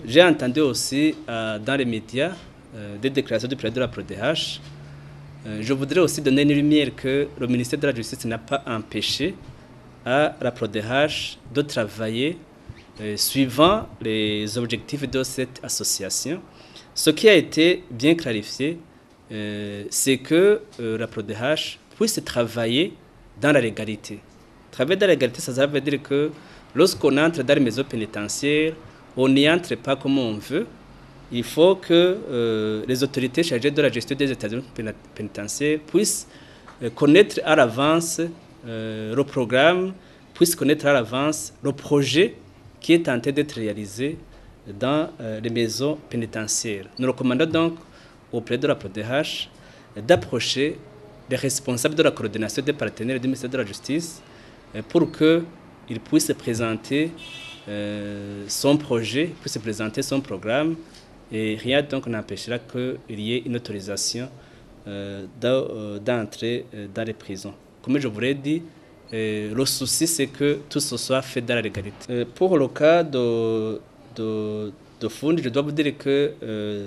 J'ai entendu aussi dans les médias des déclarations du président de la PRODH. Je voudrais aussi donner une lumière que le ministère de la Justice n'a pas empêché à la PRODH de travailler suivant les objectifs de cette association. Ce qui a été bien clarifié, c'est que la PRODH puisse travailler dans la légalité. Travailler dans la légalité, ça veut dire que lorsqu'on entre dans les maisons pénitentiaires, on n'y entre pas comme on veut. Il faut que les autorités chargées de la gestion des établissements pénitentiaires puissent connaître à l'avance le programme, puissent connaître à l'avance le projet qui est tenté d'être réalisé dans les maisons pénitentiaires. Nous recommandons donc auprès de la PRODH d'approcher les responsables de la coordination des partenaires du ministère de la Justice pour qu'ils puissent présenter son projet, puisse présenter son programme, et rien donc n'empêchera qu'il y ait une autorisation d'entrer dans les prisons. Comme je vous l'ai dit, le souci c'est que tout ce soit fait dans la légalité. Pour le cas de Fundi, je dois vous dire que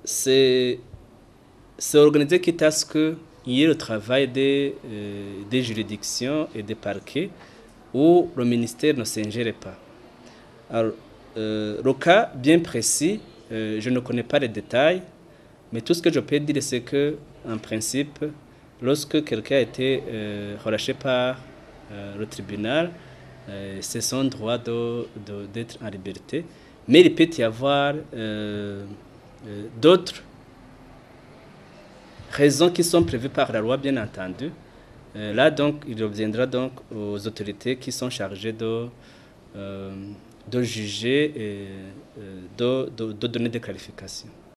c'est organisé quitte à ce qu'il y ait le travail des juridictions et des parquets où le ministère ne s'ingère pas. Alors, le cas bien précis, je ne connais pas les détails, mais tout ce que je peux dire, c'est que, en principe, lorsque quelqu'un a été relâché par le tribunal, c'est son droit d'être en liberté. Mais il peut y avoir d'autres raisons qui sont prévues par la loi, bien entendu. Là, donc, il reviendra donc aux autorités qui sont chargées de juger et de donner des clarifications.